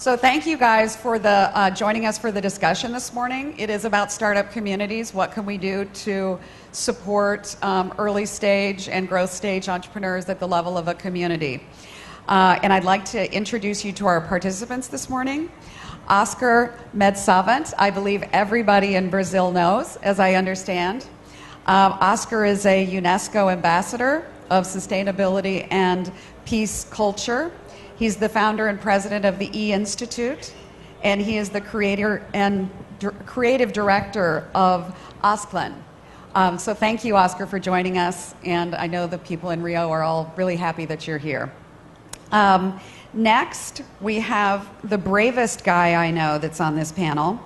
So thank you guys for joining us for the discussion this morning. It is about startup communities. What can we do to support early stage and growth stage entrepreneurs at the level of a community? And I'd like to introduce you to our participants this morning. Oscar Medsavant, I believe everybody in Brazil knows, as I understand. Oscar is a UNESCO ambassador of sustainability and peace culture. He's the founder and president of the E-Institute, and he is the creator and creative director of Asclen. So thank you, Oscar, for joining us, and I know the people in Rio are all really happy that you're here. Next, we have the bravest guy I know that's on this panel,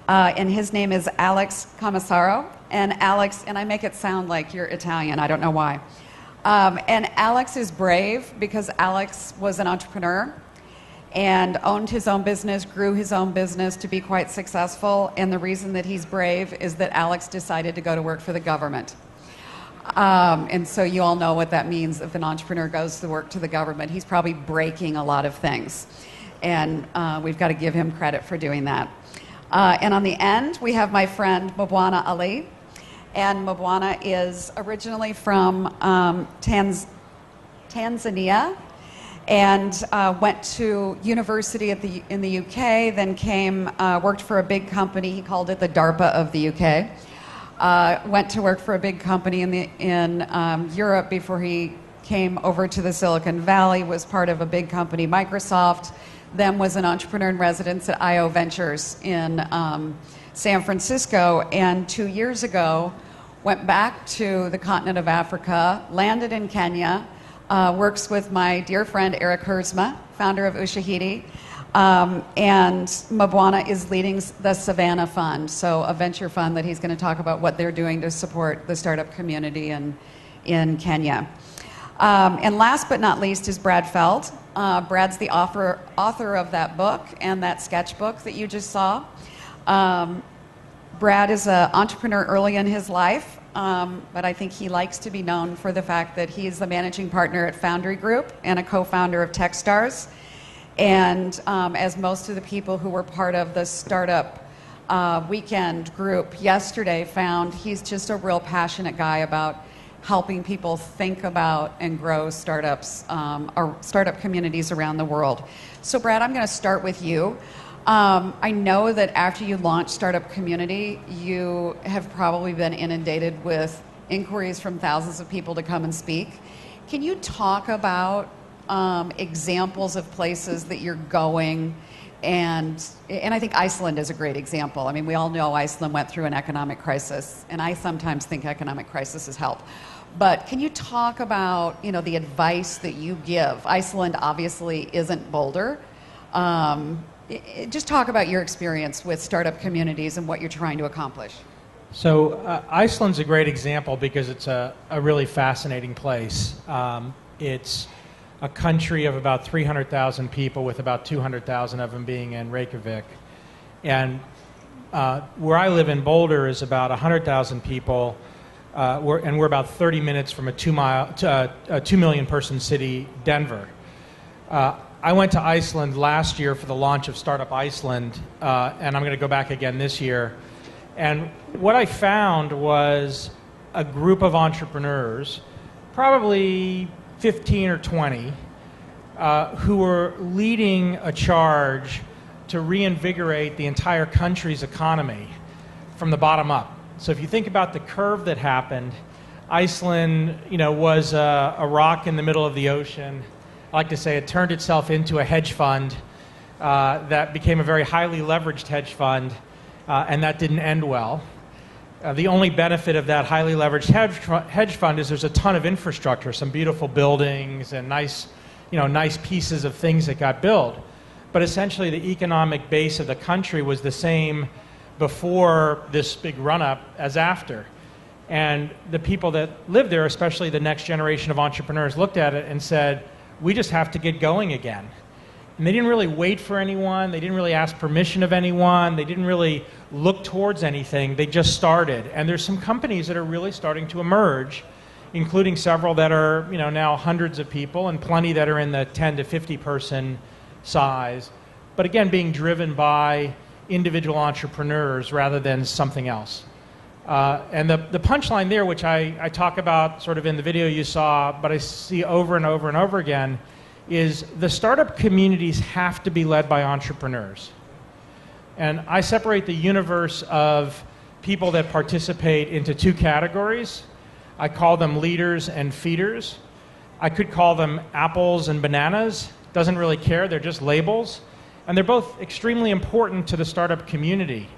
and his name is Alex Commissaro. And Alex, and I make it sound like you're Italian, I don't know why. And Alex is brave because Alex was an entrepreneur and owned his own business, grew his own business to be quite successful. And the reason that he's brave is that Alex decided to go to work for the government. And so you all know what that means if an entrepreneur goes to work to the government. He's probably breaking a lot of things. And we've got to give him credit for doing that. And on the end, we have my friend Mbwana Alliy. And Mbwana is originally from Tanzania and went to university in the UK, then worked for a big company. He called it the DARPA of the UK. Went to work for a big company in Europe before he came over to the Silicon Valley, was part of a big company, Microsoft, then was an entrepreneur in residence at IO Ventures in San Francisco, and 2 years ago went back to the continent of Africa, landed in Kenya, works with my dear friend Eric Herzma, founder of Ushahidi, and Mbwana is leading the Savannah Fund, so a venture fund that he's going to talk about what they're doing to support the startup community in Kenya. And last but not least is Brad Feld. Brad's the author of that book and that sketchbook that you just saw. Brad is an entrepreneur early in his life, but I think he likes to be known for the fact that he's the managing partner at Foundry Group and a co-founder of TechStars. And as most of the people who were part of the startup weekend group yesterday found, he's just a real passionate guy about helping people think about and grow startups or startup communities around the world. So Brad, I'm going to start with you. I know that after you launched Startup Community, you have probably been inundated with inquiries from thousands of people to come and speak. Can you talk about examples of places that you're going? And I think Iceland is a great example. I mean, we all know Iceland went through an economic crisis, and I sometimes think economic crises help. But can you talk about, the advice that you give? Iceland obviously isn't Boulder. Just talk about your experience with startup communities and what you're trying to accomplish. So Iceland's a great example because it's a really fascinating place. It's a country of about 300,000 people, with about 200,000 of them being in Reykjavik. And where I live in Boulder is about 100,000 people, and we're about 30 minutes from a 2 million person city, Denver. I went to Iceland last year for the launch of Startup Iceland, and I'm going to go back again this year. And what I found was a group of entrepreneurs, probably 15 or 20, who were leading a charge to reinvigorate the entire country's economy from the bottom up. So if you think about the curve that happened, Iceland, was a rock in the middle of the ocean. I like to say it turned itself into a hedge fund that became a very highly leveraged hedge fund, and that didn't end well. The only benefit of that highly leveraged hedge fund is there's a ton of infrastructure, some beautiful buildings and nice pieces of things that got built. But essentially the economic base of the country was the same before this big run-up as after. And the people that lived there, especially the next generation of entrepreneurs, looked at it and said, we just have to get going again. And they didn't really wait for anyone. They didn't really ask permission of anyone. They didn't really look towards anything. They just started. And there's some companies that are really starting to emerge, including several that are now hundreds of people and plenty that are in the 10 to 50 person size. but again, being driven by individual entrepreneurs rather than something else. And the punchline there, which I talk about sort of in the video you saw, but I see over and over and over again, is the startup communities have to be led by entrepreneurs. And I separate the universe of people that participate into two categories. I call them leaders and feeders. I could call them apples and bananas. Doesn't really care, they're just labels. And they're both extremely important to the startup community.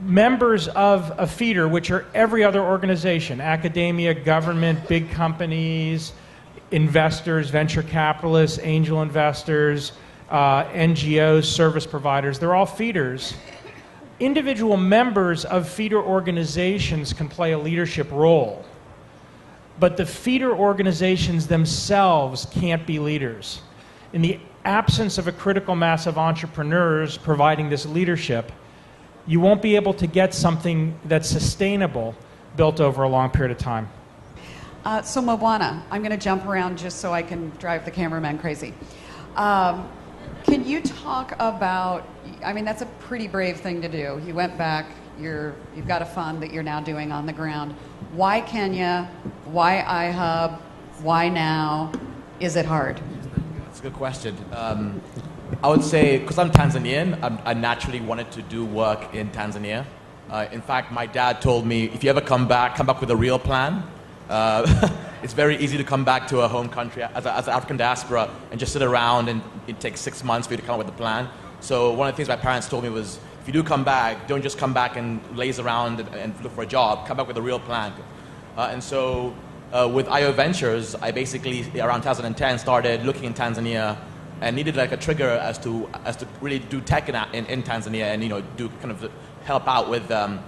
Members of a feeder, which are every other organization, academia, government, big companies, investors, venture capitalists, angel investors, NGOs, service providers, they're all feeders. Individual members of feeder organizations can play a leadership role, but the feeder organizations themselves can't be leaders. In the absence of a critical mass of entrepreneurs providing this leadership, you won't be able to get something that's sustainable built over a long period of time. So Mbwana, I'm going to jump around just so I can drive the cameraman crazy. Can you talk about, I mean, that's a pretty brave thing to do. You went back, you've got a fund that you're now doing on the ground. Why Kenya? Why iHub? Why now? Is it hard? That's a good question. I would say, because I'm Tanzanian, I naturally wanted to do work in Tanzania. In fact, my dad told me, if you ever come back with a real plan. It's very easy to come back to a home country as an African diaspora and just sit around, and it takes 6 months for you to come up with a plan. So one of the things my parents told me was, if you do come back, don't just come back and laze around and look for a job. Come back with a real plan. And so with IO Ventures, I basically, around 2010, started looking in Tanzania and needed like a trigger as to really do tech in Tanzania and do kind of help out with the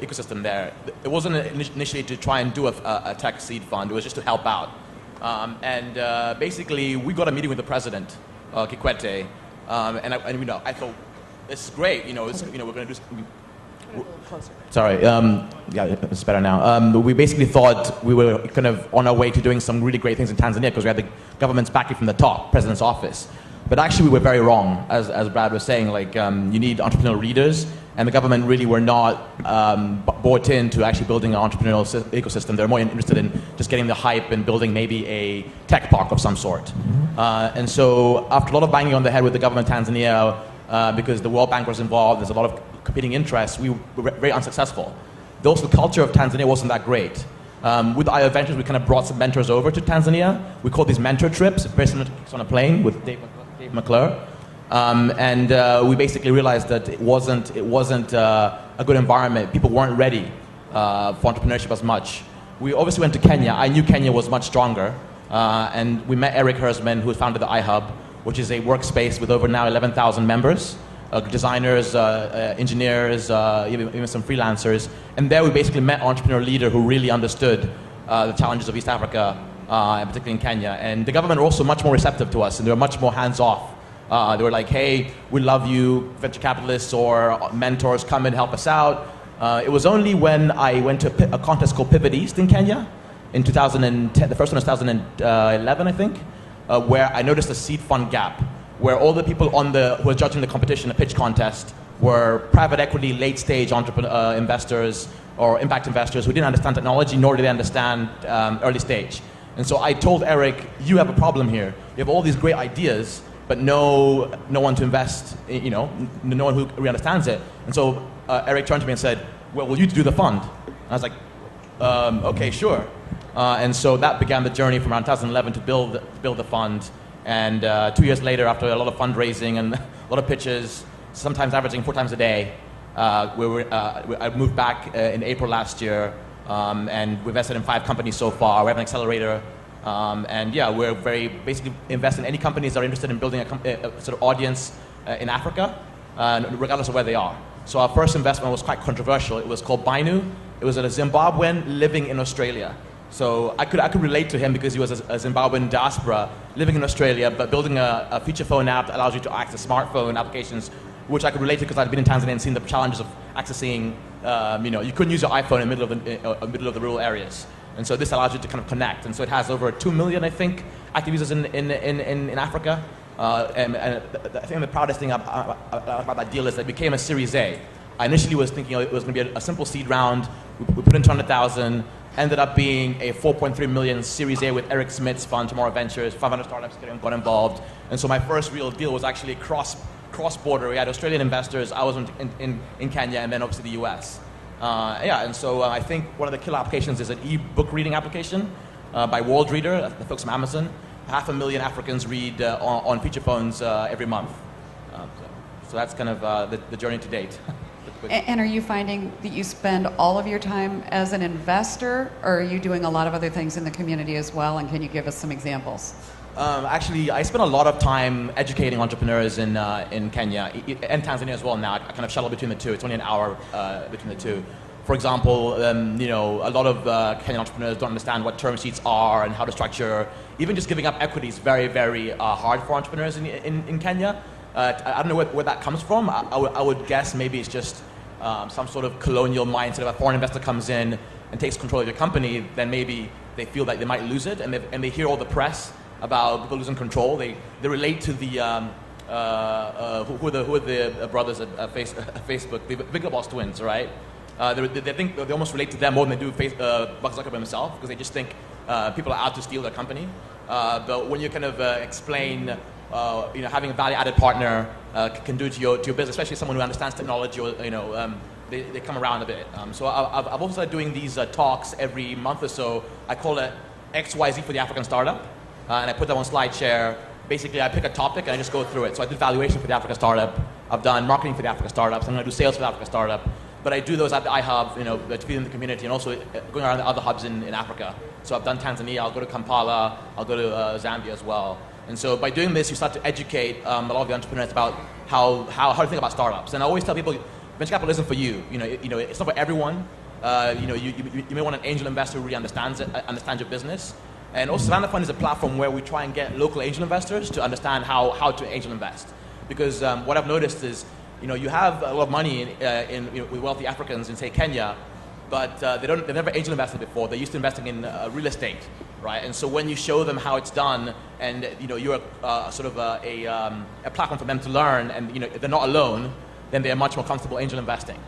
ecosystem there. It wasn't initially to try and do a tech seed fund. It was just to help out. Basically, we got a meeting with the president, Kikwete, and I thought, this is great. We're going to do. Sorry. Yeah, it's better now. We basically thought we were kind of on our way to doing some really great things in Tanzania because we had the government's backing from the top, president's office. But actually, we were very wrong, as Brad was saying. Like, you need entrepreneurial leaders, and the government really were not bought into actually building an entrepreneurial ecosystem. They're more interested in just getting the hype and building maybe a tech park of some sort. And so, after a lot of banging on the head with the government of Tanzania, because the World Bank was involved, there's a lot of competing interests, we were very unsuccessful. Also, the culture of Tanzania wasn't that great. With IO Ventures, we kind of brought some mentors over to Tanzania. We called these mentor trips, very similar to on a plane with Dave McClure. We basically realized that it wasn't a good environment. People weren't ready for entrepreneurship as much. We obviously went to Kenya. I knew Kenya was much stronger. And we met Eric Hersman, who founded the iHub, which is a workspace with over now 11,000 members. Designers, engineers, even some freelancers. And there we basically met an entrepreneur leader who really understood the challenges of East Africa, and particularly in Kenya. And the government were also much more receptive to us, and they were much more hands-off. They were like, hey, we love you, venture capitalists or mentors, come and help us out. It was only when I went to a contest called Pivot East in Kenya in 2010, the first one was 2011, I think, where I noticed a seed fund gap, where all the people who were judging the competition, the pitch contest, were private equity, late-stage investors or impact investors who didn't understand technology, nor did they understand early stage. And so I told Eric, you have a problem here. You have all these great ideas, but no one to invest, no one who really understands it. And so Eric turned to me and said, well, will you do the fund? And I was like, okay, sure. And so that began the journey from around 2011 to build the fund. And 2 years later, after a lot of fundraising and a lot of pitches, sometimes averaging 4 times a day, I moved back in April last year, and we invested in 5 companies so far. We have an accelerator, and yeah, we're basically invest in any companies that are interested in building a sort of audience in Africa, regardless of where they are. So our first investment was quite controversial. It was called Bainu. It was a Zimbabwean living in Australia. So I could relate to him because he was a Zimbabwean diaspora living in Australia, but building a feature phone app that allows you to access smartphone applications, which I could relate to because I'd been in Tanzania and seen the challenges of accessing, you couldn't use your iPhone in the middle of the rural areas. And so this allows you to kind of connect. And so it has over 2 million, I think, active users in Africa. And I think the proudest thing about that deal is that it became a Series A. I initially was thinking it was going to be a simple seed round. We put in 200,000. Ended up being a 4.3 million Series A with Eric Smith's fund, Tomorrow Ventures, 500 startups got involved. And so my first real deal was actually cross-border. We had Australian investors. I was in Kenya, and then obviously the US. And so I think one of the killer applications is an e-book reading application by World Reader, the folks from Amazon. 500,000 Africans read on feature phones every month. So that's kind of the journey to date. And are you finding that you spend all of your time as an investor, or are you doing a lot of other things in the community as well? And can you give us some examples? Actually, I spend a lot of time educating entrepreneurs in Kenya and Tanzania as well now. I kind of shuttle between the two. It's only an hour between the two. For example, a lot of Kenyan entrepreneurs don't understand what term sheets are and how to structure. Even just giving up equity is very, very hard for entrepreneurs in Kenya. I don't know where that comes from. I would guess maybe it's just some sort of colonial mindset. If a foreign investor comes in and takes control of your company, then maybe they feel like they might lose it, and they hear all the press about people losing control. They relate to the who are the brothers at Facebook, the Big Boss twins, right? They think they almost relate to them more than they do Mark Zuckerberg himself, because they just think people are out to steal their company. But when you kind of explain, having a value-added partner can do to your business, especially someone who understands technology, or they come around a bit. So I've also started doing these talks every month or so. I call it XYZ for the African startup, and I put that on SlideShare. Basically, I pick a topic and I just go through it. So I did valuation for the Africa startup. I've done marketing for the Africa startups. I'm going to do sales for the Africa startup. But I do those at the iHub, to feed in the community, and also going around the other hubs in Africa. So I've done Tanzania. I'll go to Kampala. I'll go to Zambia as well. And so by doing this, you start to educate a lot of the entrepreneurs about how to think about startups. And I always tell people, venture capital isn't for you. It's not for everyone. You may want an angel investor who really understands your business. And also, Savannah Fund is a platform where we try and get local angel investors to understand how to angel invest. Because what I've noticed is, you have a lot of money with wealthy Africans in, say, Kenya, but they've never angel invested before. They're used to investing in real estate, right? And so when you show them how it's done, and you're sort of a platform for them to learn, and they're not alone, then they're much more comfortable angel investing.